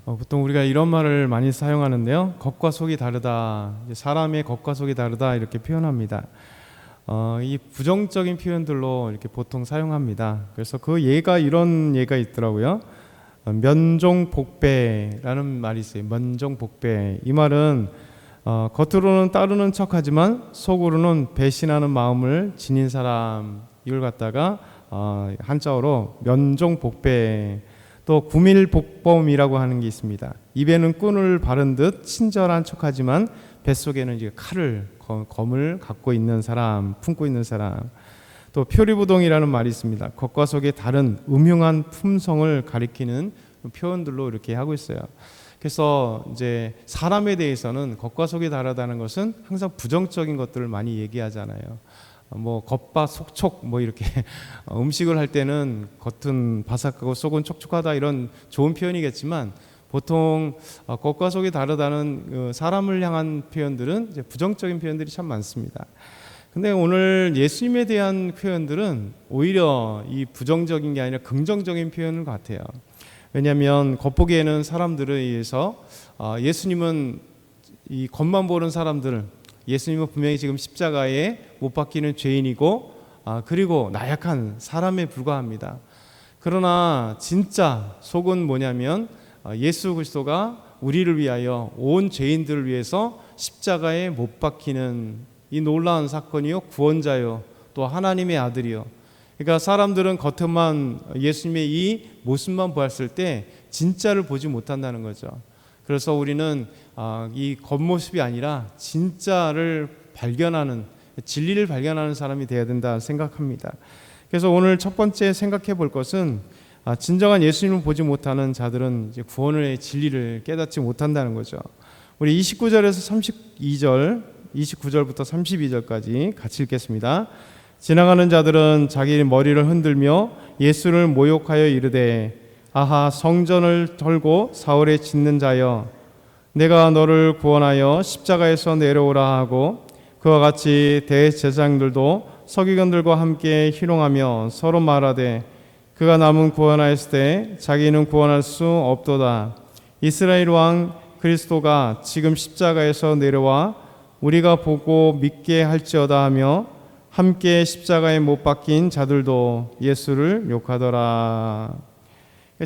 보통 우리가 이런 말을 많이 사용하는데요. 겉과 속이 다르다. 사람의 겉과 속이 다르다 이렇게 표현합니다. 이 부정적인 표현들로 이렇게 보통 사용합니다. 그래서 그 예가 이런 예가 있더라고요. 면종복배라는 말이 있어요. 면종복배. 이 말은 겉으로는 따르는 척하지만 속으로는 배신하는 마음을 지닌 사람, 이걸 갖다가 한자어로 면종복배, 또 구밀복범이라고 하는 게 있습니다. 입에는 꾼을 바른 듯 친절한 척하지만 뱃속에는 이제 칼을, 검을 갖고 있는 사람, 품고 있는 사람. 또 표리부동이라는 말이 있습니다. 겉과 속의 다른 음흉한 품성을 가리키는 표현들로 이렇게 하고 있어요. 그래서 이제 사람에 대해서는 겉과 속이 다르다는 것은 항상 부정적인 것들을 많이 얘기하잖아요. 뭐 겉바 속촉 뭐 이렇게 음식을 할 때는 겉은 바삭하고 속은 촉촉하다 이런 좋은 표현이겠지만 보통 겉과 속이 다르다는 사람을 향한 표현들은 이제 부정적인 표현들이 참 많습니다. 근데 오늘 예수님에 대한 표현들은 오히려 이 부정적인 게 아니라 긍정적인 표현인 것 같아요. 왜냐하면 겉보기에는 사람들에 의해서 예수님은 이 겉만 보는 사람들은 예수님은 분명히 지금 십자가에 못 박히는 죄인이고 그리고 나약한 사람에 불과합니다. 그러나 진짜 속은 뭐냐면 예수 그리스도가 우리를 위하여 온 죄인들을 위해서 십자가에 못 박히는 이 놀라운 사건이요 구원자요 또 하나님의 아들이요. 그러니까 사람들은 겉만 예수님의 이 모습만 보았을 때 진짜를 보지 못한다는 거죠. 그래서 우리는 이 겉모습이 아니라 진짜를 발견하는, 진리를 발견하는 사람이 되어야 된다 생각합니다. 그래서 오늘 첫 번째 생각해 볼 것은 진정한 예수님을 보지 못하는 자들은 이제 구원의 진리를 깨닫지 못한다는 거죠. 우리 29절에서 32절, 29절부터 32절까지 같이 읽겠습니다. 지나가는 자들은 자기 머리를 흔들며 예수를 모욕하여 이르되 아하 성전을 털고 사흘에 짓는 자여 내가 너를 구원하여 십자가에서 내려오라 하고 그와 같이 대제사장들도 서기관들과 함께 희롱하며 서로 말하되 그가 남은 구원하였을 때 자기는 구원할 수 없도다. 이스라엘 왕 그리스도가 지금 십자가에서 내려와 우리가 보고 믿게 할지어다 하며 함께 십자가에 못 박힌 자들도 예수를 욕하더라.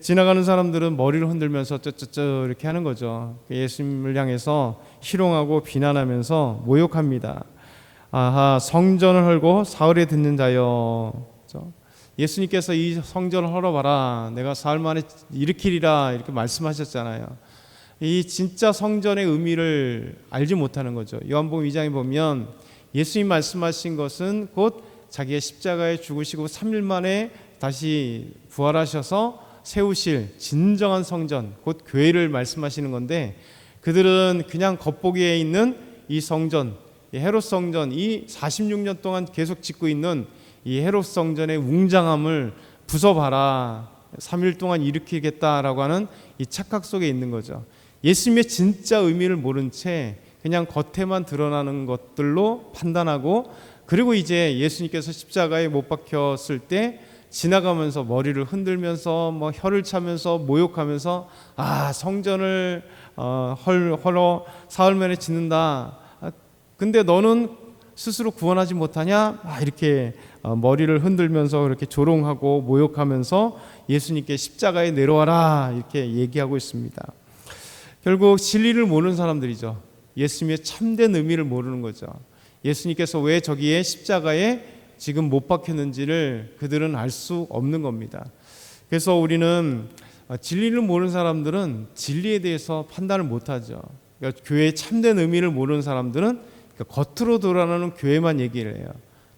지나가는 사람들은 머리를 흔들면서 쩌쩌쩌 이렇게 하는 거죠. 예수님을 향해서 희롱하고 비난하면서 모욕합니다. 아하 성전을 헐고 사흘에 듣는 자여. 예수님께서 이 성전을 헐어봐라 내가 사흘 만에 일으키리라 이렇게 말씀하셨잖아요. 이 진짜 성전의 의미를 알지 못하는 거죠. 요한복음 2장에 보면 예수님 말씀하신 것은 곧 자기의 십자가에 죽으시고 3일 만에 다시 부활하셔서 세우실 진정한 성전, 곧 교회를 말씀하시는 건데 그들은 그냥 겉보기에 있는 이 성전, 이 헤롯 성전, 이 46년 동안 계속 짓고 있는 이 헤롯 성전의 웅장함을 부숴봐라 3일 동안 일으키겠다라고 하는 이 착각 속에 있는 거죠. 예수님의 진짜 의미를 모른 채 그냥 겉에만 드러나는 것들로 판단하고 그리고 이제 예수님께서 십자가에 못 박혔을 때 지나가면서 머리를 흔들면서 뭐 혀를 차면서 모욕하면서 성전을 헐어 사흘 만에 짓는다. 근데 너는 스스로 구원하지 못하냐? 이렇게 머리를 흔들면서 그렇게 조롱하고 모욕하면서 예수님께 십자가에 내려와라 이렇게 얘기하고 있습니다. 결국 진리를 모르는 사람들이죠. 예수님의 참된 의미를 모르는 거죠. 예수님께서 왜 저기에 십자가에 지금 못 박혔는지를 그들은 알 수 없는 겁니다. 그래서 우리는 진리를 모르는 사람들은 진리에 대해서 판단을 못하죠. 그러니까 교회의 참된 의미를 모르는 사람들은 겉으로 드러나는 교회만 얘기를 해요.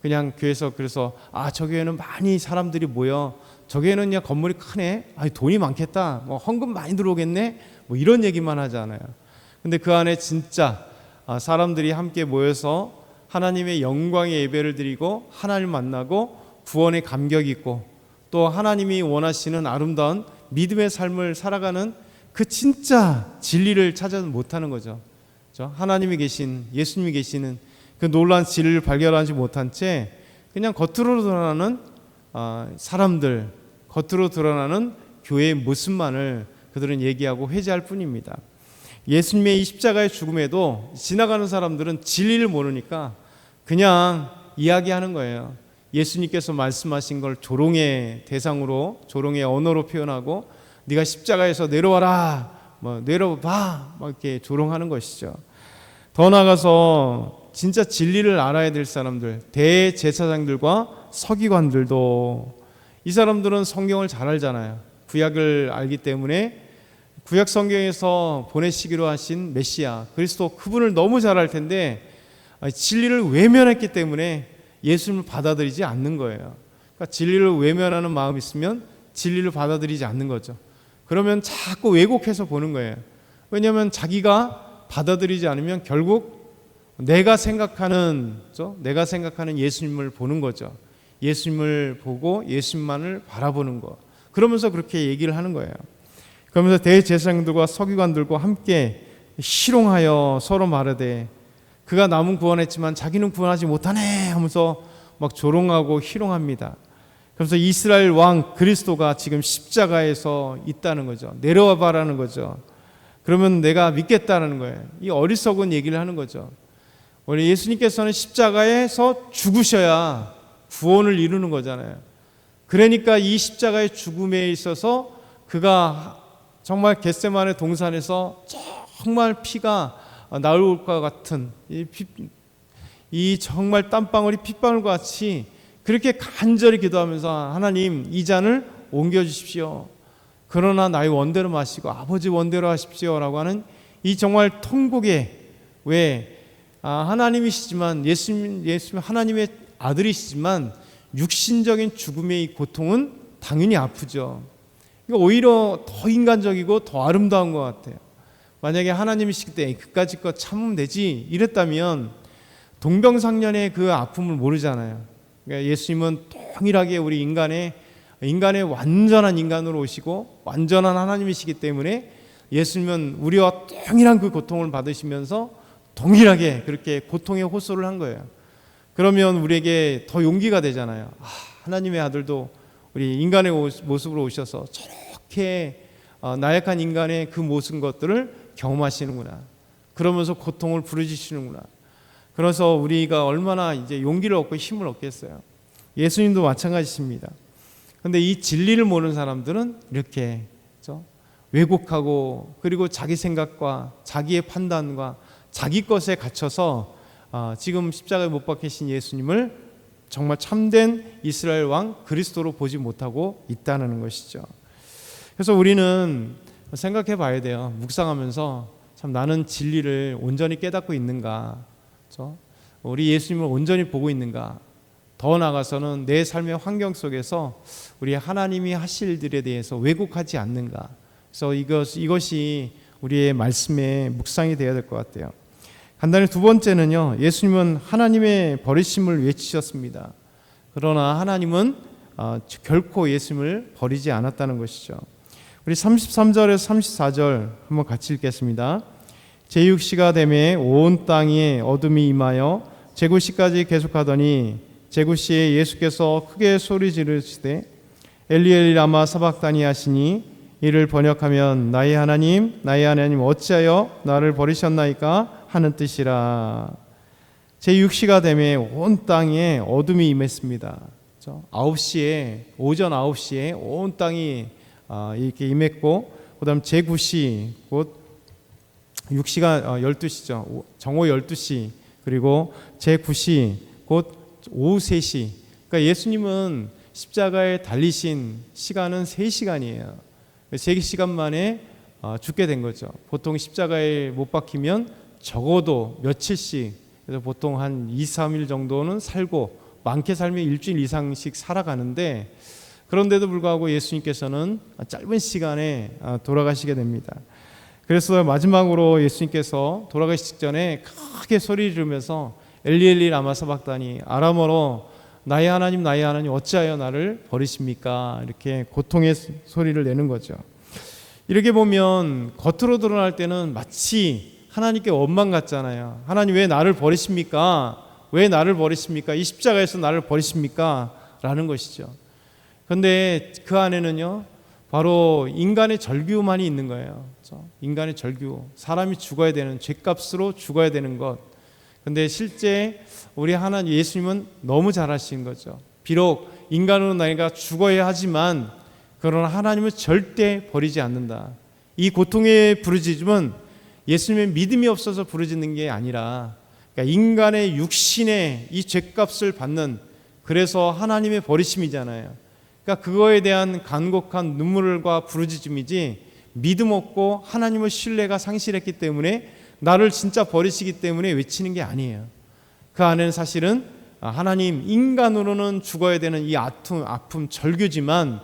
그냥 교회에서 그래서 저 교회는 많이 사람들이 모여 저 교회는 그냥 건물이 크네, 돈이 많겠다, 뭐 헌금 많이 들어오겠네, 뭐 이런 얘기만 하잖아요. 근데 그 안에 진짜 사람들이 함께 모여서 하나님의 영광의 예배를 드리고 하나님을 만나고 구원의 감격이 있고 또 하나님이 원하시는 아름다운 믿음의 삶을 살아가는 그 진짜 진리를 찾아서 못하는 거죠. 하나님이 계신, 예수님이 계시는 그 놀라운 진리를 발견하지 못한 채 그냥 겉으로 드러나는 사람들, 겉으로 드러나는 교회의 모습만을 그들은 얘기하고 회개할 뿐입니다. 예수님의 이 십자가의 죽음에도 지나가는 사람들은 진리를 모르니까 그냥 이야기하는 거예요. 예수님께서 말씀하신 걸 조롱의 대상으로, 조롱의 언어로 표현하고, 네가 십자가에서 내려와라, 내려봐, 이렇게 조롱하는 것이죠. 더 나아가서 진짜 진리를 알아야 될 사람들, 대제사장들과 서기관들도, 이 사람들은 성경을 잘 알잖아요. 구약을 알기 때문에 구약 성경에서 보내시기로 하신 메시아 그리스도, 그분을 너무 잘 알 텐데 진리를 외면했기 때문에 예수님을 받아들이지 않는 거예요. 그러니까 진리를 외면하는 마음이 있으면 진리를 받아들이지 않는 거죠. 그러면 자꾸 왜곡해서 보는 거예요. 왜냐하면 자기가 받아들이지 않으면 결국 내가 생각하는 예수님을 보는 거죠. 예수님을 보고 예수님만을 바라보는 거. 그러면서 그렇게 얘기를 하는 거예요. 그러면서 대제사장들과 서기관들과 함께 희롱하여 서로 말하되, 그가 남은 구원했지만 자기는 구원하지 못하네 하면서 막 조롱하고 희롱합니다. 그래서 이스라엘 왕 그리스도가 지금 십자가에서 있다는 거죠. 내려와 봐라는 거죠. 그러면 내가 믿겠다는 거예요. 이 어리석은 얘기를 하는 거죠. 원래 예수님께서는 십자가에서 죽으셔야 구원을 이루는 거잖아요. 그러니까 이 십자가의 죽음에 있어서 그가 정말 겟세마네 동산에서 정말 피가 나올 것 같은 이 정말 땀방울이 핏방울과 같이 그렇게 간절히 기도하면서, 하나님 이 잔을 옮겨주십시오. 그러나 나의 원대로 마시고 아버지 원대로 하십시오 라고 하는 이 정말 통곡에, 왜 하나님이시지만 예수님 하나님의 아들이시지만 육신적인 죽음의 이 고통은 당연히 아프죠. 이거 오히려 더 인간적이고 더 아름다운 것 같아요. 만약에 하나님이시기 때문에 그까짓 거 참으면 되지 이랬다면 동병상련의 그 아픔을 모르잖아요. 그러니까 예수님은 동일하게 우리 인간의 완전한 인간으로 오시고 완전한 하나님이시기 때문에 예수님은 우리와 동일한 그 고통을 받으시면서 동일하게 그렇게 고통의 호소를 한 거예요. 그러면 우리에게 더 용기가 되잖아요. 하나님의 아들도 우리 인간의 모습으로 오셔서 저렇게 나약한 인간의 그 모든 것들을 경험하시는구나. 그러면서 고통을 부르짖으시는구나. 그래서 우리가 얼마나 이제 용기를 얻고 힘을 얻겠어요. 예수님도 마찬가지십니다. 그런데 이 진리를 모르는 사람들은 이렇게 왜곡하고, 그리고 자기 생각과 자기의 판단과 자기 것에 갇혀서 지금 십자가에 못 박히신 예수님을 정말 참된 이스라엘 왕 그리스도로 보지 못하고 있다는 것이죠. 그래서 우리는 생각해 봐야 돼요. 묵상하면서 참 나는 진리를 온전히 깨닫고 있는가, 우리 예수님을 온전히 보고 있는가, 더 나아가서는 내 삶의 환경 속에서 우리 하나님이 하실 일들에 대해서 왜곡하지 않는가. 그래서 이것이 우리의 말씀의 묵상이 되어야 될 것 같아요. 간단히 두 번째는요, 예수님은 하나님의 버리심을 외치셨습니다. 그러나 하나님은 결코 예수님을 버리지 않았다는 것이죠. 우리 33절에서 34절 한번 같이 읽겠습니다. 제6시가 되매 온 땅에 어둠이 임하여 제9시까지 계속하더니 제9시에 예수께서 크게 소리 지르시되 엘리 엘리 라마 사박다니 하시니, 이를 번역하면 나의 하나님 어찌하여 나를 버리셨나이까 하는 뜻이라. 제6시가 되매 온 땅에 어둠이 임했습니다. 오전 9시에 온 땅이 이렇게 임했고, 그 다음 제9시 곧 6시가 12시죠. 정오 12시, 그리고 제9시 곧 오후 3시. 그러니까 예수님은 십자가에 달리신 시간은 3시간이에요. 3시간 만에 죽게 된 거죠. 보통 십자가에 못 박히면 적어도 며칠씩, 그래서 보통 한 2, 3일 정도는 살고 많게 살면 일주일 이상씩 살아가는데, 그런데도 불구하고 예수님께서는 짧은 시간에 돌아가시게 됩니다. 그래서 마지막으로 예수님께서 돌아가시기 직전에 크게 소리 지르면서 엘리 엘리 라마 사박다니, 아람어로 나의 하나님 어찌하여 나를 버리십니까? 이렇게 고통의 소리를 내는 거죠. 이렇게 보면 겉으로 드러날 때는 마치 하나님께 원망 같잖아요. 하나님 왜 나를 버리십니까? 왜 나를 버리십니까? 이 십자가에서 나를 버리십니까? 라는 것이죠. 그런데 그 안에는요, 바로 인간의 절규만이 있는 거예요. 그렇죠? 인간의 절규, 사람이 죽어야 되는, 죄값으로 죽어야 되는 것. 근데 실제 우리 하나님 예수님은 너무 잘하신 거죠. 비록 인간으로 나이가 죽어야 하지만 그러나 하나님은 절대 버리지 않는다. 이 고통의 부르짖음은 예수님의 믿음이 없어서 부르짖는 게 아니라, 그러니까 인간의 육신의 이 죄값을 받는, 그래서 하나님의 버리심이잖아요. 그러니까 그거에 대한 간곡한 눈물과 부르짖음이지, 믿음 없고 하나님의 신뢰가 상실했기 때문에 나를 진짜 버리시기 때문에 외치는 게 아니에요. 그 안에는 사실은 하나님, 인간으로는 죽어야 되는 이 아픔 절규지만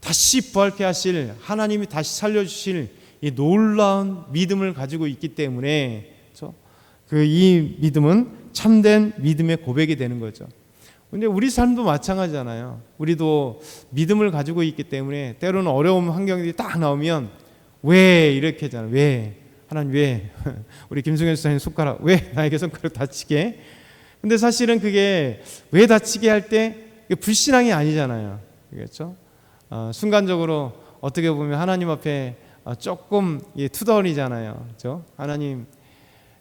다시 부활케 하실 하나님이 다시 살려주실 이 놀라운 믿음을 가지고 있기 때문에, 그렇죠? 이 믿음은 참된 믿음의 고백이 되는 거죠. 근데 우리 삶도 마찬가지잖아요. 우리도 믿음을 가지고 있기 때문에 때로는 어려운 환경들이 딱 나오면 왜 이렇게 하잖아요. 왜? 하나님 왜? 우리 김승현 수사님 손가락 왜 나에게 손가락 다치게? 근데 사실은 그게 왜 다치게 할 때 불신앙이 아니잖아요. 그렇죠? 순간적으로 어떻게 보면 하나님 앞에 조금 투덜이잖아요. 그렇죠? 하나님,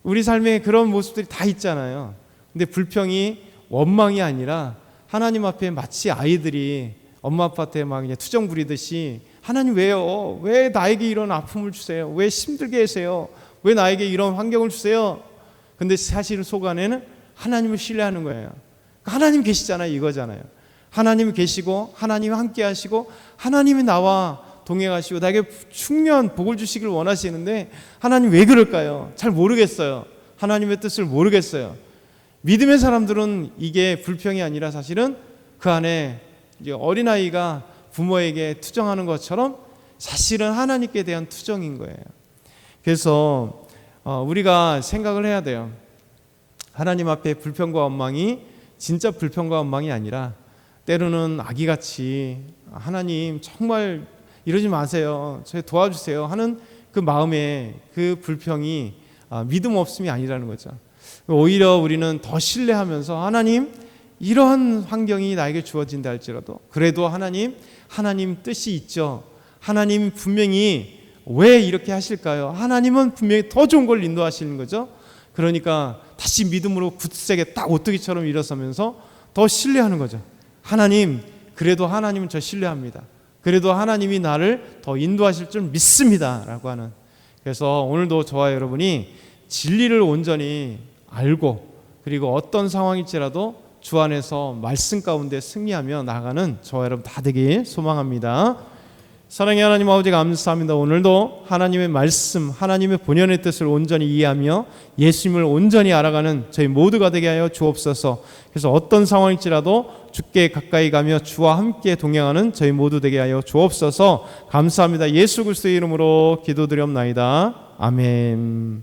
우리 삶에 그런 모습들이 다 있잖아요. 근데 불평이 원망이 아니라 하나님 앞에 마치 아이들이 엄마 아빠한테 막 그냥 투정 부리듯이 하나님 왜요? 왜 나에게 이런 아픔을 주세요? 왜 힘들게 하세요? 왜 나에게 이런 환경을 주세요? 근데 사실 속 안에는 하나님을 신뢰하는 거예요. 하나님 계시잖아요, 이거잖아요. 하나님이 계시고 하나님이 함께 하시고 하나님이 나와 동행하시고 나에게 충년 복을 주시길 원하시는데 하나님 왜 그럴까요? 잘 모르겠어요. 하나님의 뜻을 모르겠어요. 믿음의 사람들은 이게 불평이 아니라 사실은 그 안에 이제 어린아이가 부모에게 투정하는 것처럼 사실은 하나님께 대한 투정인 거예요. 그래서 우리가 생각을 해야 돼요. 하나님 앞에 불평과 원망이 진짜 불평과 원망이 아니라 때로는 아기같이 하나님 정말 이러지 마세요, 저 도와주세요 하는 그 마음에 그 불평이 믿음 없음이 아니라는 거죠. 오히려 우리는 더 신뢰하면서 하나님, 이러한 환경이 나에게 주어진다 할지라도 그래도 하나님 뜻이 있죠. 하나님 분명히 왜 이렇게 하실까요? 하나님은 분명히 더 좋은 걸 인도하시는 거죠. 그러니까 다시 믿음으로 굳세게 딱 오뚜기처럼 일어서면서 더 신뢰하는 거죠. 하나님, 그래도 하나님은 저 신뢰합니다. 그래도 하나님이 나를 더 인도하실 줄 믿습니다 라고 하는. 그래서 오늘도 저와 여러분이 진리를 온전히 알고 그리고 어떤 상황일지라도 주 안에서 말씀 가운데 승리하며 나가는 저와 여러분 다 되길 소망합니다. 사랑의 하나님 아버지, 감사합니다. 오늘도 하나님의 말씀, 하나님의 본연의 뜻을 온전히 이해하며 예수님을 온전히 알아가는 저희 모두가 되게 하여 주옵소서. 그래서 어떤 상황일지라도 주께 가까이 가며 주와 함께 동행하는 저희 모두 되게 하여 주옵소서. 감사합니다. 예수 그리스도의 이름으로 기도드리옵나이다. 아멘.